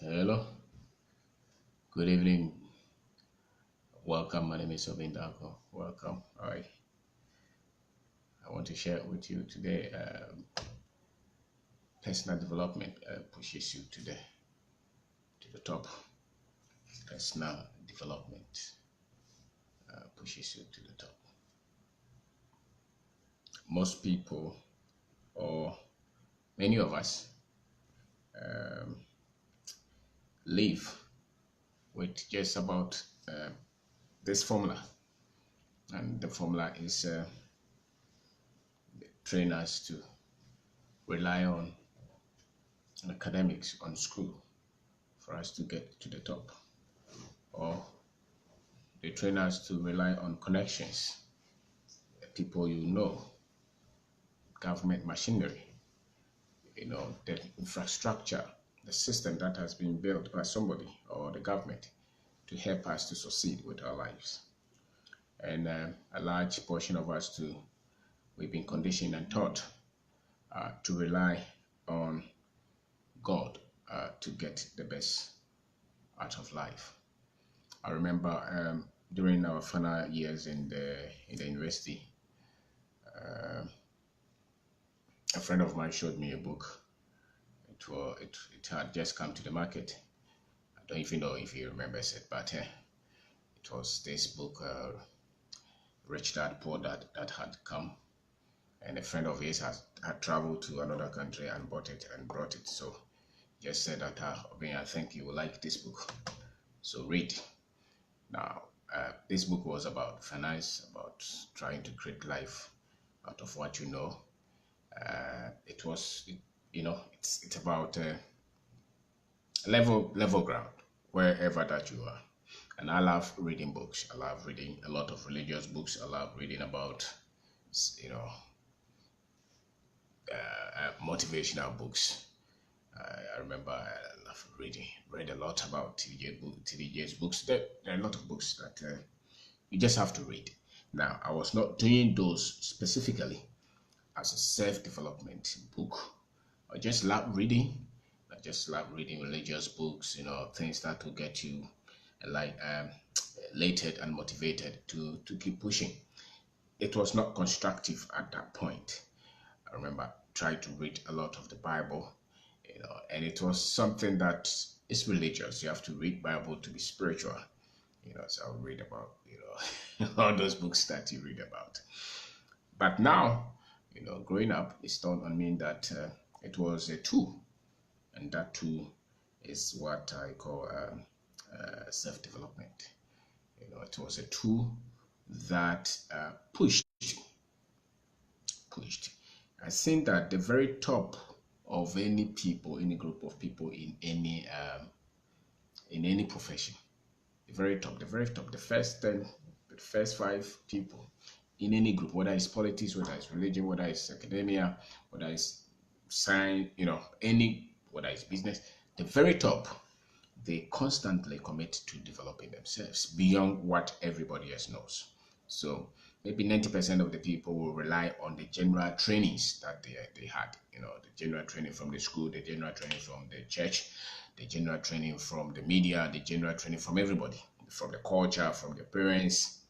Hello, good evening. Welcome. My name is Obindako. Welcome. All right. I want to share with you today personal development pushes you to the top. Personal development pushes you to the top. Most people, or many of us, live with just about this formula, and the formula is train us to rely on academics, on school, for us to get to the top, or they train us to rely on connections, the people you know, government machinery, the infrastructure, the system that has been built by somebody or the government to help us to succeed with our lives. And a large portion of us too, we've been conditioned and taught to rely on God to get the best out of life. I remember during our final years in the university, a friend of mine showed me a book. It had just come to the market. I don't even know if he remembers it, but it was this book, Rich Dad Poor Dad, that had come, and a friend of his had traveled to another country and bought it and brought it. So just said that, I think you will like this book. So read. Now, this book was about finance, about trying to create life out of what you know. It's about level ground wherever that you are. And I love reading books. I love reading a lot of religious books. I love reading about you know motivational books. I remember I love read a lot about TDJ's books. There are a lot of books that you just have to read. Now, I was not doing those specifically as a self-development book. I just love reading. I just love reading religious books, things that will get you like elated and motivated to keep pushing. It was not constructive at that point. I remember trying to read a lot of the Bible, and it was something that is religious. You have to read Bible to be spiritual, so I'll read about, all those books that you read about. But now, growing up, it's dawned on me that it was a tool, and that tool is what I call self-development. It was a tool that pushed. I think that the very top of any people, any group of people in any profession, the very top, the first 10, the first five people in any group, whether it's politics, whether it's religion, whether it's academia, whether it's science, whether it's business, the very top, they constantly commit to developing themselves beyond what everybody else knows. So maybe 90% of the people will rely on the general trainings that they had, the general training from the school, the general training from the church, the general training from the media, the general training from everybody, from the culture, from the parents.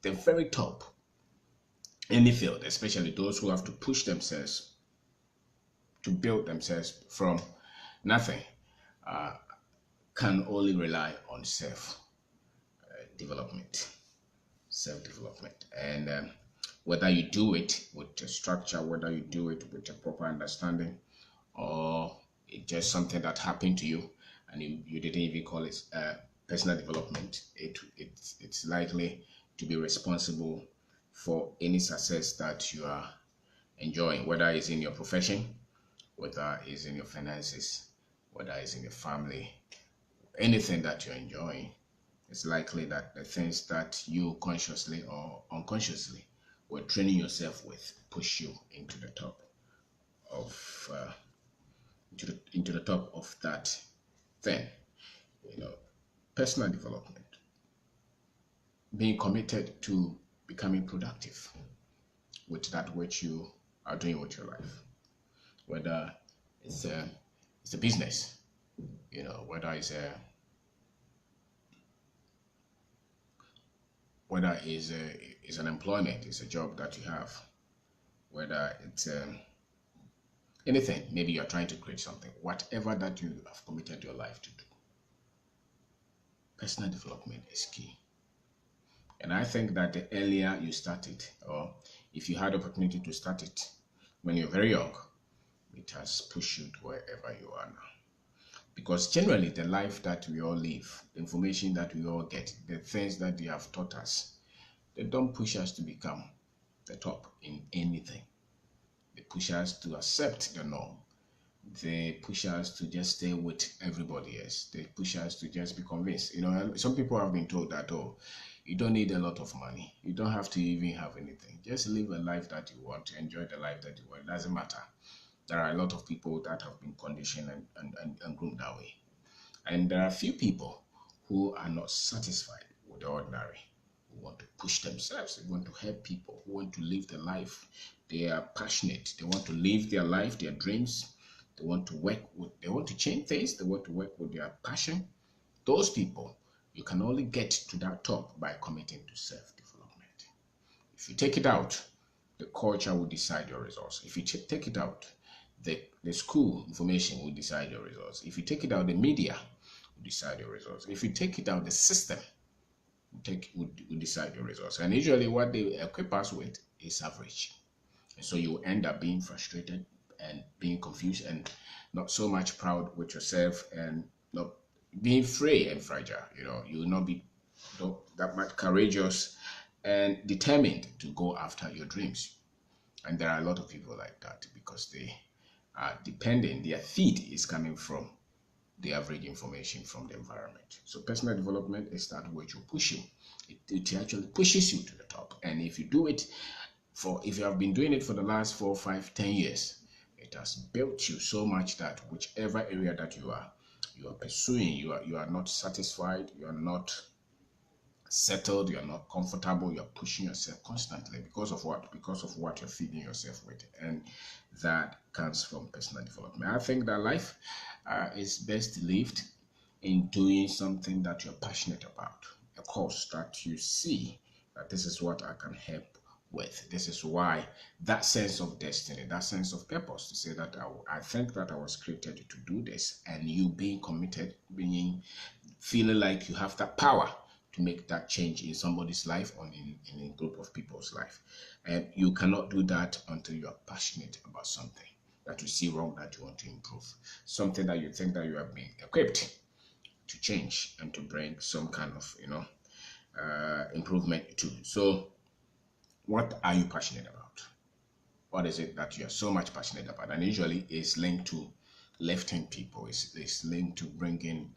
The very top, any field, especially those who have to push themselves to build themselves from nothing, can only rely on development, self-development. And whether you do it with a structure, whether you do it with a proper understanding, or it's just something that happened to you and you didn't even call it personal development, it's likely to be responsible for any success that you are enjoying, whether it's in your profession, whether it's in your finances, whether it's in your family, anything that you're enjoying. It's likely that the things that you consciously or unconsciously were training yourself with push you into the top of into the top of that thing. Personal development, being committed to becoming productive with that which you are doing with your life, whether it's a business, Whether it's an employment, it's a job that you have, whether it's anything, maybe you're trying to create something, whatever that you have committed your life to do, personal development is key. And I think that the earlier you start it, or if you had opportunity to start it when you're very young, it has pushed you to wherever you are now. Because generally, the life that we all live, the information that we all get, the things that they have taught us, they don't push us to become the top in anything. They push us to accept the norm. They push us to just stay with everybody else. They push us to just be convinced. Some people have been told that, oh, you don't need a lot of money. You don't have to even have anything. Just live a life that you want, enjoy the life that you want. It doesn't matter. There are a lot of people that have been conditioned and groomed that way. And there are few people who are not satisfied with the ordinary, who want to push themselves, who want to help people, who want to live their life. They are passionate. They want to live their life, their dreams. They want to change things. They want to work with their passion. Those people, you can only get to that top by committing to self-development. If you take it out, the culture will decide your results. If you take it out, the school information will decide your results. If you take it out, the media will decide your results. If you take it out, the system will decide your results. And usually what they equip us with is average. And so you end up being frustrated and being confused and not so much proud with yourself and not being free and fragile. You will not be that much courageous and determined to go after your dreams. And there are a lot of people like that because they are dependent, their feed is coming from the average information from the environment. So personal development is that which will push you. It actually pushes you to the top. And if you do it if you have been doing it for the last 4, 5, 10 years, it has built you so much that whichever area that you are pursuing, you are not satisfied, you are not settled, you're not comfortable, you're pushing yourself constantly. Because of what? Because of what you're feeding yourself with. And that comes from personal development. I think that life is best lived in doing something that you're passionate about, a cause that you see that this is what I can help with. This is why that sense of destiny, that sense of purpose, to say that I think that I was created to do this, and you being committed, feeling like you have that power to make that change in somebody's life or in a group of people's life. And you cannot do that until you are passionate about something that you see wrong, that you want to improve, something that you think that you have been equipped to change and to bring some kind of improvement to. So what are you passionate about? What is it that you are so much passionate about? And usually it's linked to lifting people. It's linked to bringing,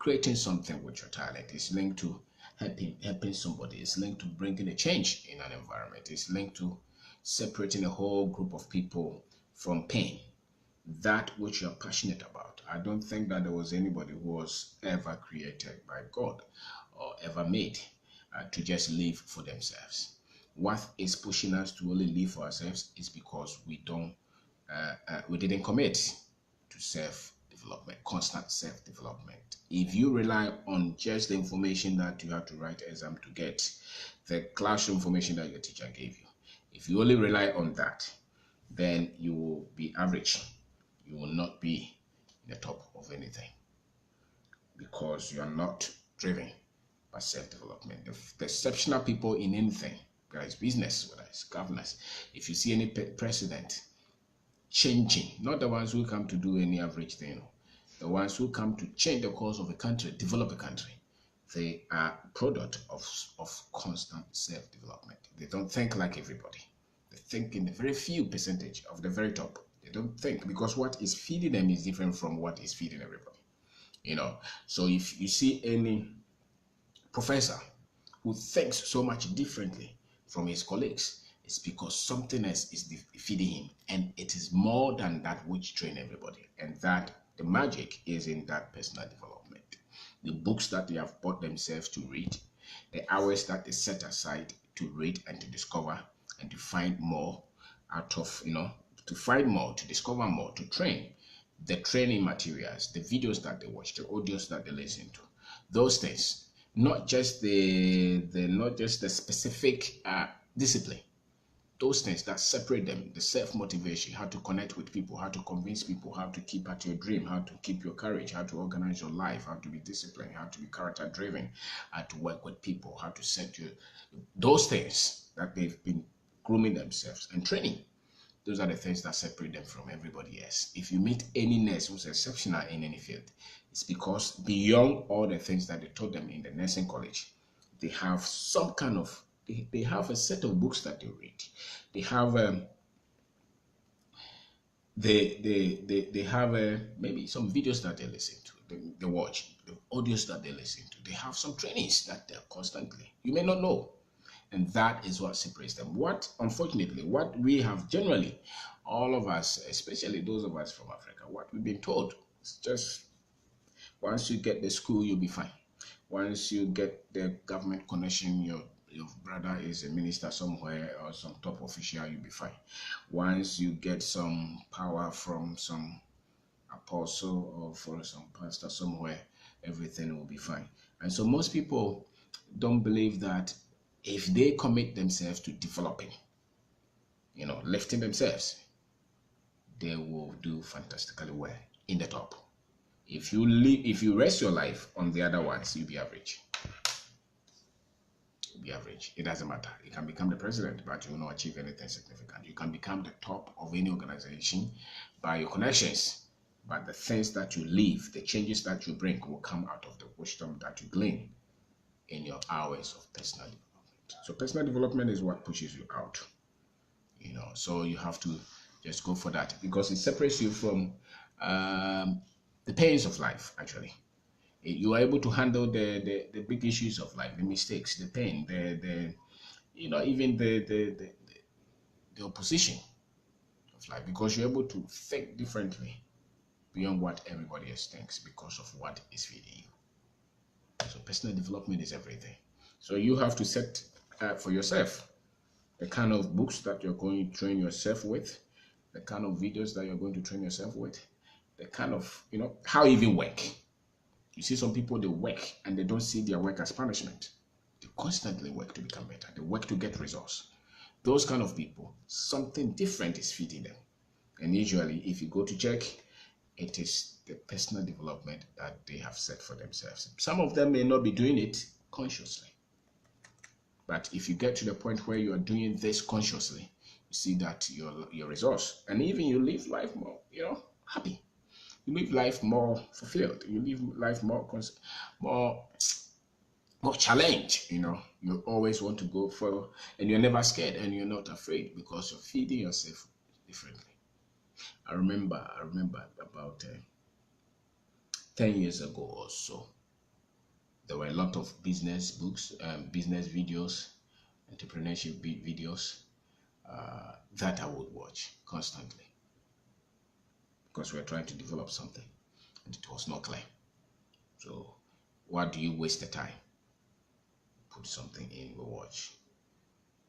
creating something with your talent. It's linked to helping somebody. It's linked to bringing a change in an environment. It's linked to separating a whole group of people from pain. That which you're passionate about. I don't think that there was anybody who was ever created by God or ever made to just live for themselves. What is pushing us to only live for ourselves is because we didn't commit to self-development, constant self-development. If you rely on just the information that you have to write exam to get, the classroom information that your teacher gave you, if you only rely on that, then you will be average. You will not be in the top of anything because you are not driven by self-development. The exceptional people in anything, whether it's business, whether it's governance, if you see any president changing, not the ones who come to do any average thing, the ones who come to change the course of a country, develop a country, they are product of constant self-development. They don't think like everybody. They think in the very few percentage of the very top. They don't think because what is feeding them is different from what is feeding everybody. So if you see any professor who thinks so much differently from his colleagues, it's because something else is feeding him, and it is more than that which train everybody. And that the magic is in that personal development. The books that they have bought themselves to read, the hours that they set aside to read and to discover and to find more out of, to find more, to discover more, to train. the training materials, the videos that they watch, the audios that they listen to, those things, not just the specific discipline, those things that separate them, the self-motivation, how to connect with people, how to convince people, how to keep at your dream, how to keep your courage, how to organize your life, how to be disciplined, how to be character driven, how to work with people, how to set your, those things that they've been grooming themselves and training. Those are the things that separate them from everybody else. If you meet any nurse who's exceptional in any field, it's because beyond all the things that they taught them in the nursing college, they have some kind of, they have a set of books that they read. They have they have maybe some videos that they listen to, they watch, the audios that they listen to. They have some trainings that they're constantly. You may not know, and that is what separates them. What, unfortunately, what we have generally, all of us, especially those of us from Africa, what we've been told is just once you get the school, you'll be fine. Once you get the government connection, your brother is a minister somewhere or some top official, you'll be fine. Once you get some power from some apostle or for some pastor somewhere, everything will be fine. And so most people don't believe that if they commit themselves to developing, lifting themselves, they will do fantastically well in the top. If you rest your life on the other ones, you'll be average. You'll be average. It doesn't matter. You can become the president, but you will not achieve anything significant. You can become the top of any organization by your connections, but the things that you leave, the changes that you bring, will come out of the wisdom that you glean in your hours of personal development. So personal development is what pushes you out. So you have to just go for that because it separates you from the pains of life. Actually, you are able to handle the big issues of life, the mistakes, the pain, the even the opposition of life, because you're able to think differently beyond what everybody else thinks because of what is feeding you. So personal development is everything. So you have to set for yourself the kind of books that you're going to train yourself with, the kind of videos that you're going to train yourself with, the kind of, how you even work. You see some people, they work and they don't see their work as punishment. They constantly work to become better. They work to get results. Those kind of people, something different is feeding them. And usually, if you go to check, it is the personal development that they have set for themselves. Some of them may not be doing it consciously. But if you get to the point where you are doing this consciously, you see that your results, and even you live life more, happy. You live life more fulfilled. You live life more challenged. You always want to go for, and you're never scared, and you're not afraid because you're feeding yourself differently. I remember about 10 years ago or so, there were a lot of business books, business videos, entrepreneurship videos that I would watch constantly because we were trying to develop something and it was not clear. So why do you waste the time? Put something in, you watch.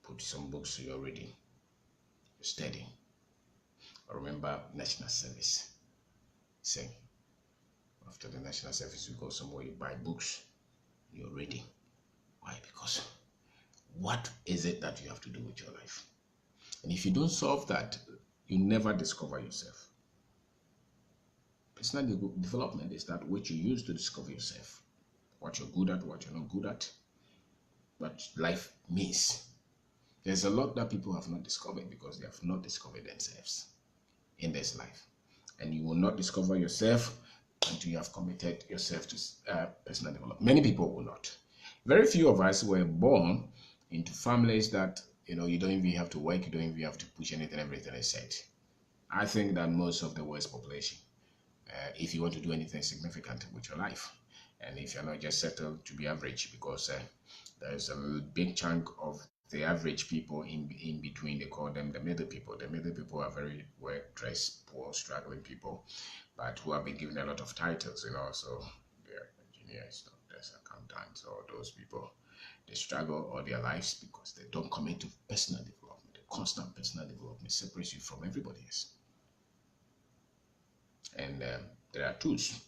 Put some books you're reading, you're studying. I remember national service. Same. After the national service, you go somewhere, you buy books, you're reading. Why? Because what is it that you have to do with your life? And if you don't solve that, you never discover yourself. Personal development is that which you use to discover yourself. What you're good at, what you're not good at, what life means. There's a lot that people have not discovered because they have not discovered themselves in this life. And you will not discover yourself until you have committed yourself to personal development. Many people will not. Very few of us were born into families that, you don't even have to work, you don't even have to push anything, everything is set. I think that most of the world's population, if you want to do anything significant with your life, and if you're not just settled to be average, because there's a big chunk of the average people in between, they call them the middle people. The middle people are very well-dressed, poor, struggling people, but who have been given a lot of titles, so they're engineers, doctors, accountants, or those people. They struggle all their lives because they don't commit to personal development. The constant personal development separates you from everybody else. and there are tools.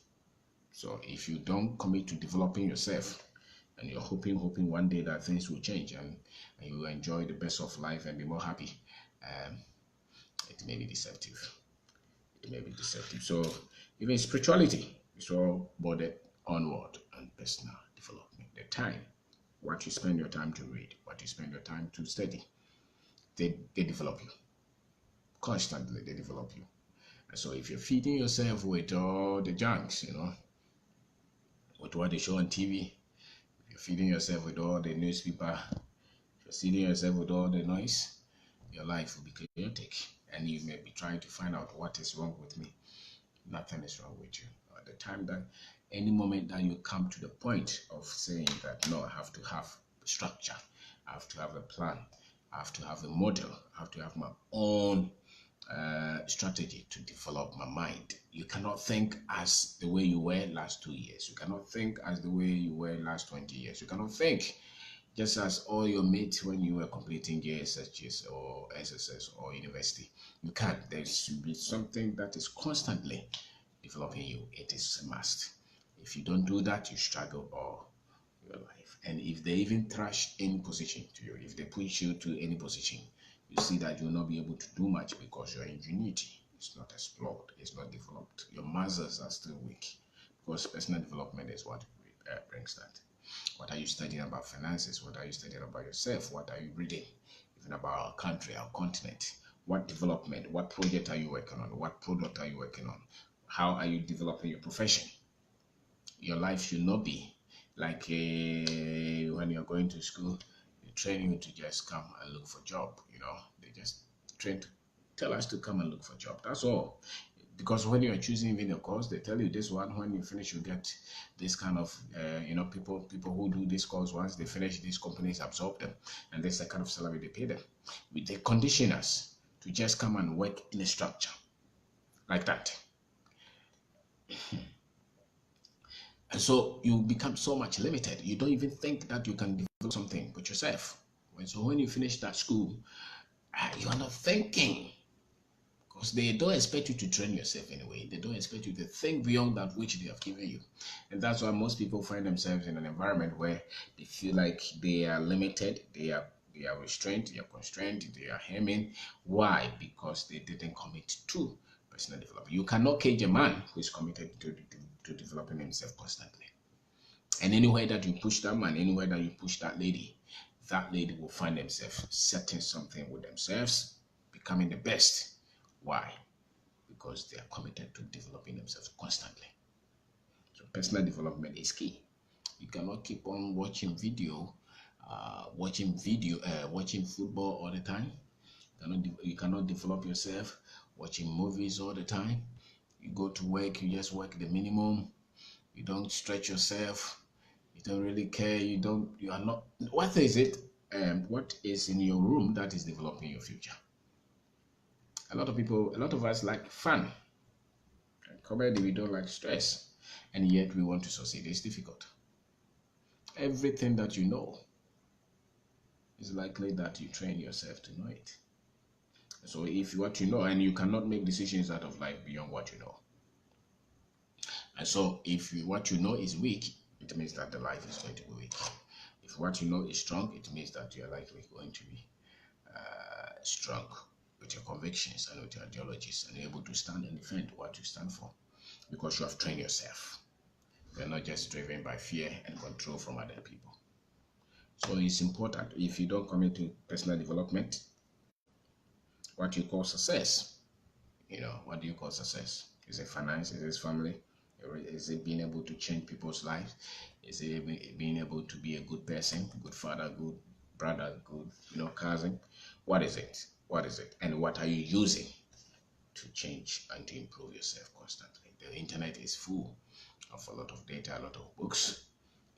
So if you don't commit to developing yourself, and you're hoping one day that things will change, and you will enjoy the best of life and be more happy, um, it may be deceptive. It may be deceptive. So even spirituality is all bordered onward and personal development. The time, what you spend your time to read, what you spend your time to study, they develop you. Constantly, they develop you. And so if you're feeding yourself with all the junks, with what they show on TV, if you're feeding yourself with all the newspaper, if you're feeding yourself with all the noise, your life will be chaotic. And you may be trying to find out what is wrong with me. Nothing is wrong with you. At the time that any moment that you come to the point of saying that no, I have to have structure, I have to have a plan, I have to have a model, I have to have my own strategy to develop my mind. You cannot think as the way you were last 2 years. You cannot think as the way you were last 20 years. You cannot think just as all your mates when you were completing JSHS or SSS or university. You can't. There should be something that is constantly developing you. It is a must. If you don't do that, you struggle all your life. And if they even thrash any position to you, if they push you to any position, you see that you will not be able to do much because your ingenuity is not explored, it's not developed. Your muscles are still weak because personal development is what brings that. What are you studying about finances? What are you studying about yourself? What are you reading? Even about our country, our continent. What development, what project are you working on? What product are you working on? How are you developing your profession? Your life should not be like when you're going to school, they train you to just come and look for job. They just train to tell us to come and look for job. That's all. Because when you're choosing even a course, they tell you this one, when you finish, you get this kind of, people who do this course, once they finish, these companies absorb them, and that's the kind of salary they pay them. They condition us to just come and work in a structure like that. And so you become so much limited. You don't even think that you can develop something with yourself. So when you finish that school, you are not thinking. Because they don't expect you to train yourself anyway. They don't expect you to think beyond that which they have given you. And that's why most people find themselves in an environment where they feel like they are limited, they are restrained, they are constrained, they are hemming. Why? Because they didn't commit to personal development. You cannot cage a man who is committed to developing himself constantly. And anywhere that you push that man, anywhere that you push that lady will find themselves setting something with themselves, becoming the best. Why? Because they are committed to developing themselves constantly. So personal development is key. You cannot keep on watching watching football all the time. You cannot develop yourself watching movies all the time. You go to work, you just work the minimum. You don't stretch yourself. You don't really care. You are not. What is it? What is in your room that is developing your future? A lot of us like fun. Comedy, we don't like stress. And yet we want to succeed. It's difficult. Everything that you know is likely that you train yourself to know it. So if what you know, and you cannot make decisions out of life beyond what you know. And so if what you know is weak, it means that the life is going to be weak. If what you know is strong, it means that you're likely going to be strong with your convictions and with your ideologies, and able to stand and defend what you stand for, because you have trained yourself. You're not just driven by fear and control from other people. So it's important. If you don't commit to personal development, what you call success, what do you call success? Is it finance? Is it family? Is it being able to change people's lives? Is it being able to be a good person, good father, good brother, good, cousin? What is it? What is it? And what are you using to change and to improve yourself constantly? The internet is full of a lot of data, a lot of books.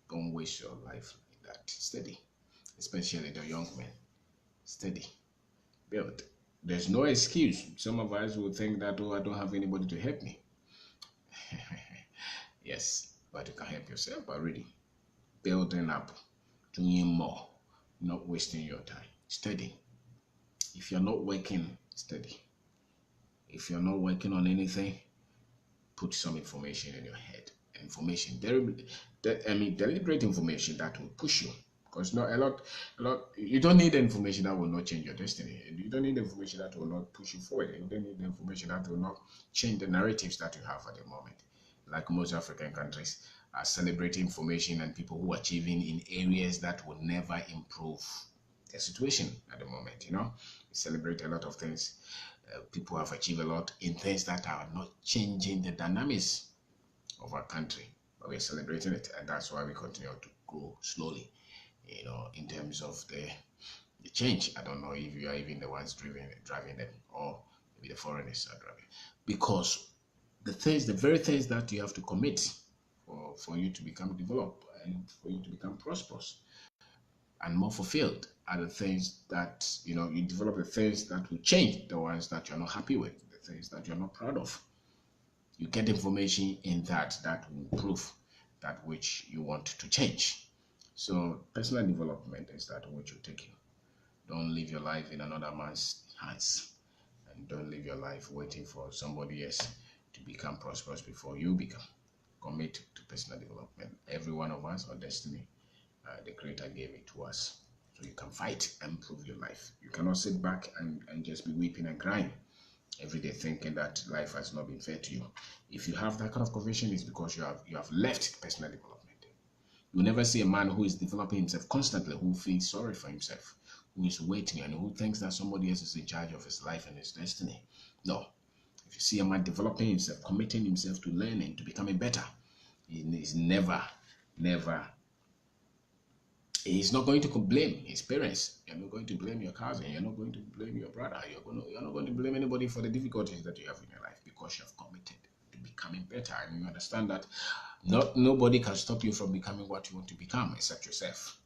Don't waste your life like that. Study, especially the young men. Study, build. There's no excuse. Some of us will think that, I don't have anybody to help me. Yes, but you can help yourself by reading, building up, doing more, not wasting your time. Study. If you're not working, study. If you're not working on anything, put some information in your head. Information, deliberate information that will push you. Because not a lot. You don't need information that will not change your destiny. You don't need information that will not push you forward. You don't need information that will not change the narratives that you have at the moment. Like most African countries are celebrating information and people who are achieving in areas that will never improve their situation at the moment. We celebrate a lot of things. People have achieved a lot in things that are not changing the dynamics of our country, but we're celebrating it, and that's why we continue to grow slowly. In terms of the change. I don't know if you are even the ones driving them, or maybe the foreigners are driving, because the very things that you have to commit for you to become developed and for you to become prosperous and more fulfilled are the things that you develop, the things that will change the ones that you're not happy with, the things that you're not proud of. You get information in that will improve that which you want to change. So personal development is that which will take you. Don't live your life in another man's hands, and don't live your life waiting for somebody else to become prosperous before you become. Commit to personal development. Every one of us, our destiny, the Creator gave it to us. So you can fight and improve your life. You cannot sit back and just be weeping and crying every day thinking that life has not been fair to you. If you have that kind of conviction, it's because you have left personal development. You never see a man who is developing himself constantly, who feels sorry for himself, who is waiting and who thinks that somebody else is in charge of his life and his destiny. No. If you see a man developing himself, committing himself to learning, to becoming better, he is never, he's not going to blame his parents. You're not going to blame your cousin. You're not going to blame your brother. You're not going to blame anybody for the difficulties that you have in your life, because you have committed to becoming better. And you understand that nobody can stop you from becoming what you want to become except yourself.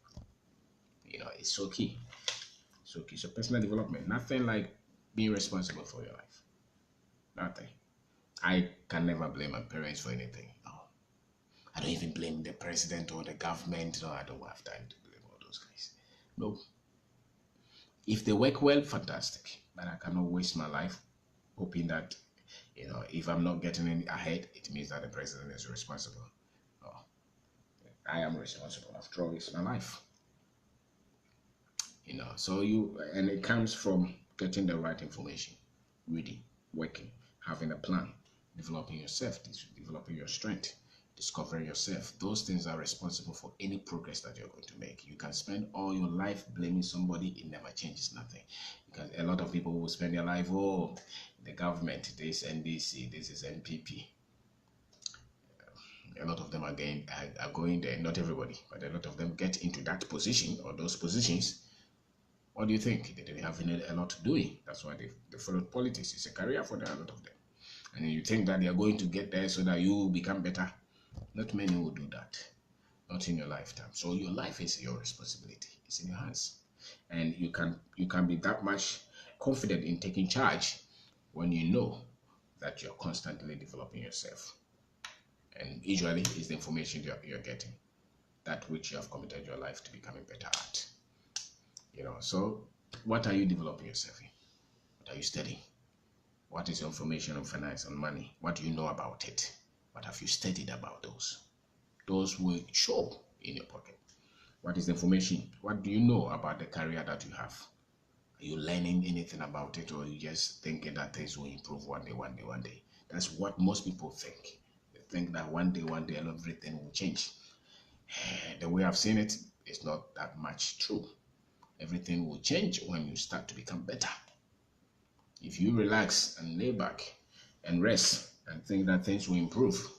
It's so key. So key. So personal development, nothing like being responsible for your life. Nothing. I can never blame my parents for anything. No. I don't even blame the president or the government. No, I don't have time to blame all those guys. No. If they work well, fantastic. But I cannot waste my life hoping that, if I'm not getting any ahead, it means that the president is responsible. No. I am responsible. After all, it's my life. So and it comes from getting the right information, reading, working, having a plan, developing yourself, developing your strength, discovering yourself. Those things are responsible for any progress that you're going to make. You can spend all your life blaming somebody, it never changes nothing. Because a lot of people will spend their life, the government, this NDC, this is NPP. A lot of them are going there, not everybody, but a lot of them get into that position or those positions. What do you think? They didn't have a lot doing. That's why they followed politics. It's a career for a lot of them. And you think that they are going to get there so that you will become better. Not many will do that. Not in your lifetime. So your life is your responsibility. It's in your hands. And you can be that much confident in taking charge when you know that you're constantly developing yourself. And usually it's the information you're getting, that which you have committed your life to becoming better at. So what are you developing yourself in? What are you studying? What is your information on finance, on money? What do you know about it? What have you studied about those? Those will show in your pocket. What is the information? What do you know about the career that you have? Are you learning anything about it, or are you just thinking that things will improve one day? That's what most people think. They think that one day, everything will change. The way I've seen it, it's not that much true. Everything will change when you start to become better. If you relax and lay back and rest and think that things will improve,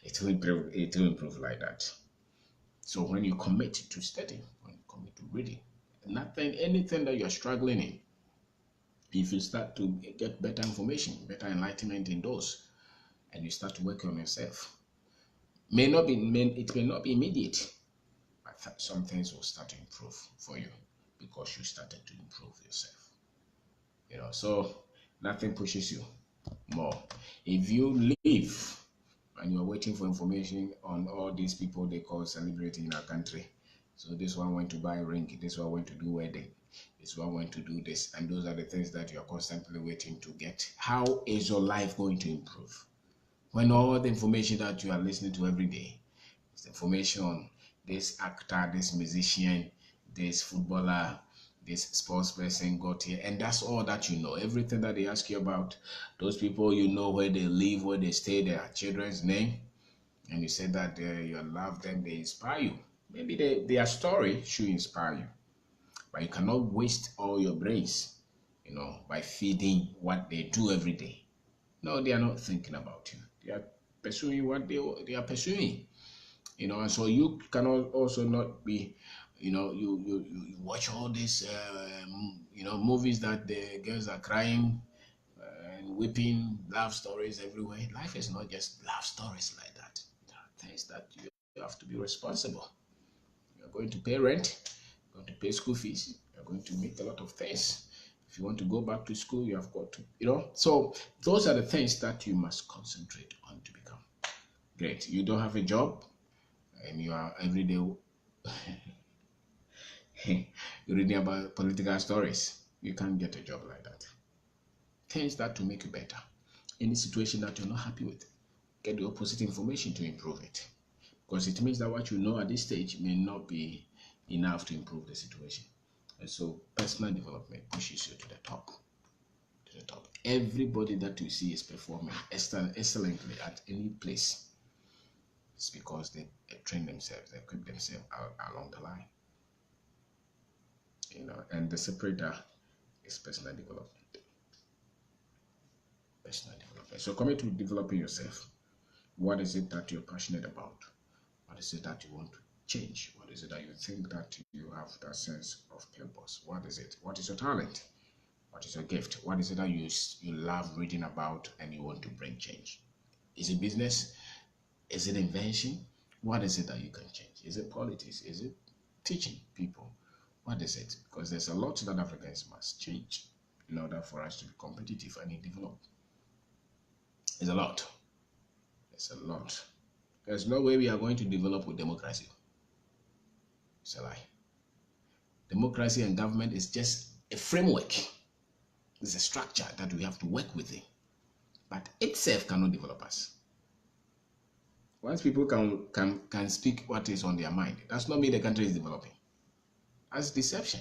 it will improve like that. So when you commit to studying, when you commit to reading, anything that you're struggling in, if you start to get better information, better enlightenment in those, and you start to work on yourself, it may not be immediate, but some things will start to improve for you because you started to improve yourself. So nothing pushes you more. If you live and you're waiting for information on all these people they call celebrating in our country, so this one went to buy a ring, this one went to do wedding, this one went to do this, and those are the things that you're constantly waiting to get, how is your life going to improve? When all the information that you are listening to every day is information on this actor, this musician, this footballer, this sports person got here, and that's all that you know. Everything that they ask you about, those people, you know where they live, where they stay, their children's name, and you said that you love them, they inspire you. Maybe their story should inspire you, but you cannot waste all your brains, by feeding what they do every day. No, they are not thinking about you. They are pursuing what they are pursuing, and so you cannot also not be, you watch all these, movies that the girls are crying and weeping, love stories everywhere. Life is not just love stories like that. There are things that you have to be responsible. You're going to pay rent, you're going to pay school fees, you're going to meet a lot of things. If you want to go back to school, you have got to, So those are the things that you must concentrate on to become great. You don't have a job and you are every day reading about political stories. You can't get a job like that. Things that to make you better. Any situation that you're not happy with, get the opposite information to improve it. Because it means that what you know at this stage may not be enough to improve the situation. And so personal development pushes you to the top. To the top. Everybody that you see is performing excellently at any place. It's because they train themselves, they equip themselves along the line. And the separator is personal development. Personal development. So commit to developing yourself. What is it that you're passionate about? What is it that you want to change? What is it that you think that you have that sense of purpose? What is it? What is your talent? What is your gift? What is it that you love reading about and you want to bring change? Is it business? Is it invention? What is it that you can change? Is it politics? Is it teaching people? What is it? Because there's a lot that Africans must change in order for us to be competitive and develop. It's a lot. It's a lot. There's no way we are going to develop with democracy. It's a lie. Democracy and government is just a framework. It's a structure that we have to work within. But itself cannot develop us. Once people can speak what is on their mind, that's not mean the country is developing. That's deception.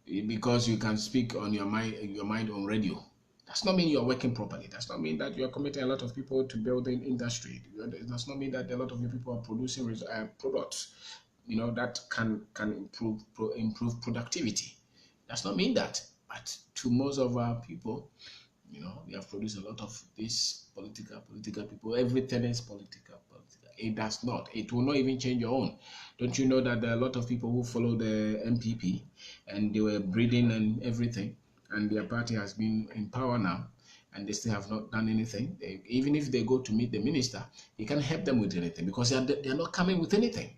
Because you can speak on your mind on radio, does not mean you are working properly. Does not mean that you are committing a lot of people to building industry. It does not mean that a lot of your people are producing products, that can improve productivity. Does not mean that. But to most of our people, we have produced a lot of these political people. Everything is political. It does not. It will not even change your own. Don't you know that there are a lot of people who follow the MPP and they were breeding and everything, and their party has been in power now, and they still have not done anything. Even if they go to meet the minister, he can't help them with anything because they are not coming with anything.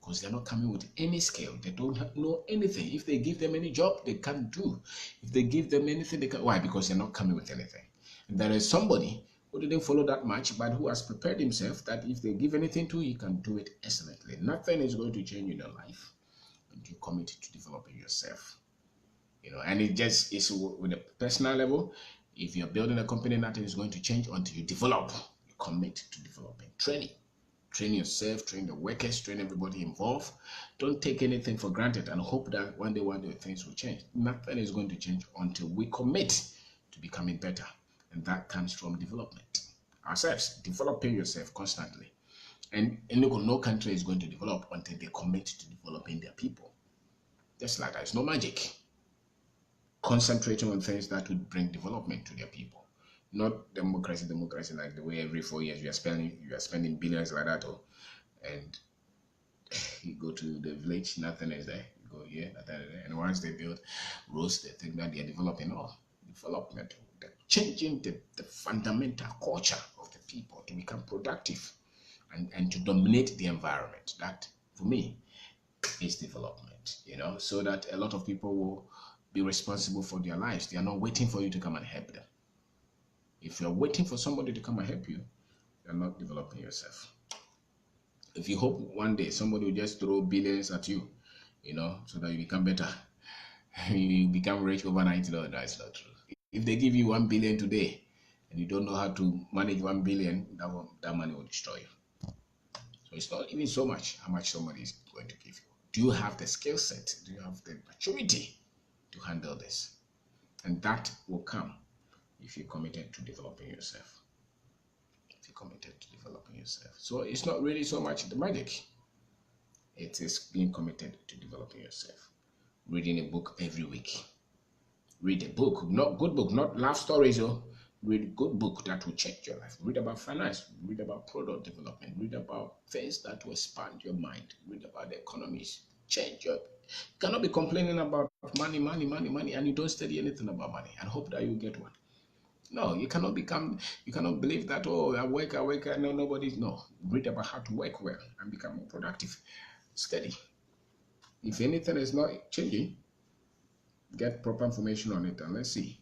Because they're not coming with any skill. They don't know anything. If they give them any job, they can't do. If they give them anything, they can't. Why? Because they're not coming with anything. And there is somebody who didn't follow that much, but who has prepared himself that if they give anything to, he can do it excellently. Nothing is going to change in your life until you commit to developing yourself. And it just is with a personal level. If you're building a company, nothing is going to change until you develop. You commit to developing. Train yourself, train the workers, train everybody involved. Don't take anything for granted and hope that one day things will change. Nothing is going to change until we commit to becoming better. And that comes from development. Ourselves, developing yourself constantly. And no country is going to develop until they commit to developing their people. Just like that, it's no magic. Concentrating on things that would bring development to their people. Not democracy like the way every 4 years you are spending billions like that, and you go to the village, nothing is there. You go here, nothing is there. And once they build roads, they think that they are developing. Development, changing the fundamental culture of the people to become productive and to dominate the environment. That, for me, is development, so that a lot of people will be responsible for their lives. They are not waiting for you to come and help them. If you're waiting for somebody to come and help you, you're not developing yourself. If you hope one day somebody will just throw billions at you, so that you become better, you become rich overnight, no, that's not true. If they give you 1 billion today and you don't know how to manage 1 billion, that money will destroy you. So it's not even so much how much somebody is going to give you. Do you have the skill set? Do you have the maturity to handle this? And that will come if you're committed to developing yourself. If you're committed to developing yourself. So it's not really so much the magic. It is being committed to developing yourself. Reading a book every week. Read a book, not good book, not love stories. Read a good book that will change your life. Read about finance. Read about product development. Read about things that will expand your mind. Read about the economies. Change your. You cannot be complaining about money, money, money, money, and you don't study anything about money and hope that you get one. No, you cannot become. You cannot believe that. Oh, I work. No, nobody. No, read about how to work well and become more productive. Study. If anything is not changing, get proper information on it and let's see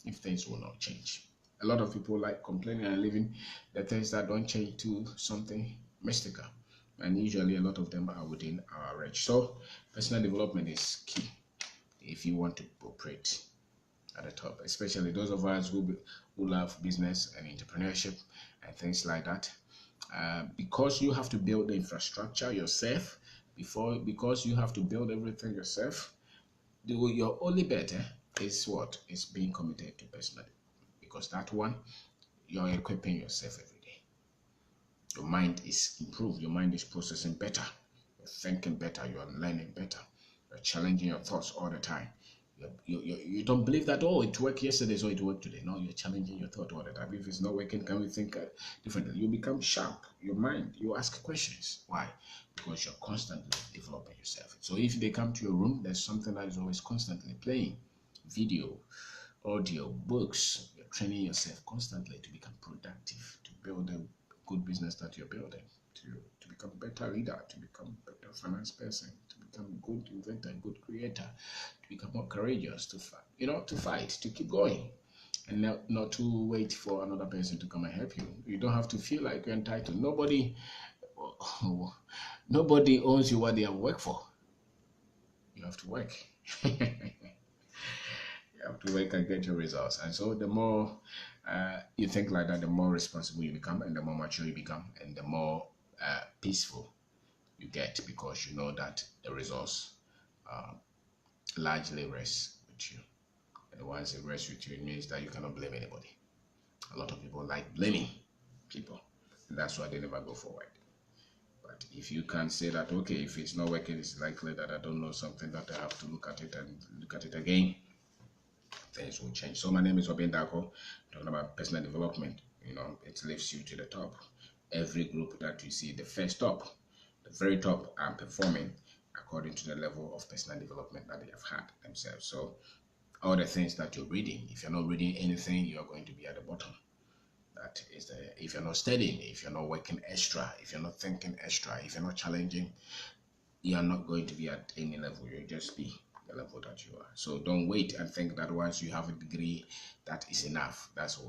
if things will not change. A lot of people like complaining and leaving the things that don't change to something mystical. And usually a lot of them are within our reach. So personal development is key if you want to operate at the top, especially those of us who love business and entrepreneurship and things like that. Because you have to build the infrastructure yourself, because you have to build everything yourself, your only bet is what? Is being committed to personally. Because that one, you're equipping yourself every day. Your mind is improved. Your mind is processing better. You're thinking better. You're learning better. You're challenging your thoughts all the time. You don't believe that, oh, it worked yesterday, so it worked today. No, you're challenging your thought all the time. If it's not working, can we think differently? You become sharp. Your mind, you ask questions. Why? Because you're constantly developing yourself. So if they come to your room, there's something that is always constantly playing. Video, audio, books. You're training yourself constantly to become productive, to build a good business that you're building, to become a better leader, to become a better finance person, to become a good inventor, good creator, to become more courageous, to fight, to keep going, and not to wait for another person to come and help you. You don't have to feel like you're entitled. Nobody owns you what they have worked for. You have to work. You have to work and get your results. And so the more you think like that, the more responsible you become, and the more mature you become, and the more peaceful you get, because you know that the results largely rest with you. And once it rests with you, it means that you cannot blame anybody. A lot of people like blaming people, and that's why they never go forward. But if you can say that, okay, if it's not working, it's likely that I don't know something, that I have to look at it and look at it again, things will change. So my name is Kwabena, talking about personal development. It lifts you to the top. Every group that you see, the very top are performing according to the level of personal development that they have had themselves. So all the things that you're reading, if you're not reading anything, you're going to be at the bottom. That is if you're not studying, if you're not working extra, if you're not thinking extra, if you're not challenging, you're not going to be at any level. You'll just be the level that you are. So don't wait and think that once you have a degree, that is enough. There's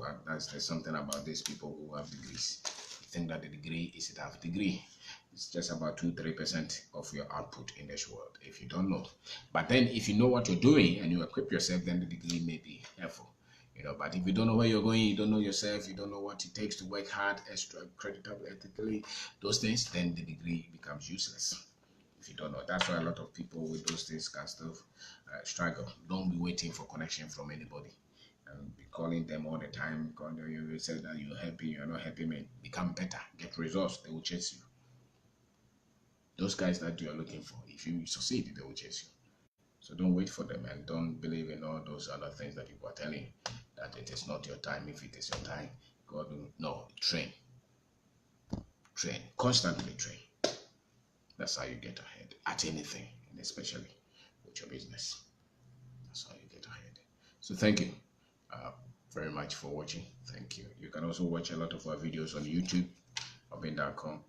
something about these people who have degrees. You think that the degree is enough. Degree, it's just about 2-3% of your output in this world, if you don't know. But then if you know what you're doing and you equip yourself, then the degree may be helpful. But if you don't know where you're going, you don't know yourself, you don't know what it takes to work hard, extra, creditable, ethically, those things, then the degree becomes useless. If you don't know, that's why a lot of people with those things can still struggle. Don't be waiting for connection from anybody and be calling them all the time. You say that you're happy, you're not happy, man. Become better, get results, they will chase you. Those guys that you are looking for, if you succeed, they will chase you. So don't wait for them, and don't believe in all those other things that people are telling you, that it is not your time. If it is your time, God will. No, train, constantly train. That's how you get ahead at anything, and especially with your business. That's how you get ahead. So thank you very much for watching. Thank you. You can also watch a lot of our videos on YouTube, Kwabena.com.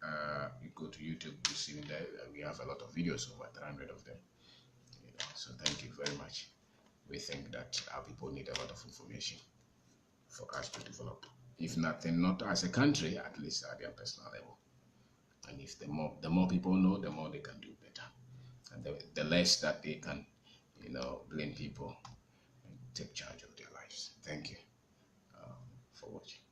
You go to YouTube, you see that we have a lot of videos, over 300 of them. So thank you very much. We think that our people need a lot of information for us to develop. If nothing, not as a country, at least at their personal level. And if the more people know, the more they can do better, and the less that they can, blame people and take charge of their lives. Thank you for watching.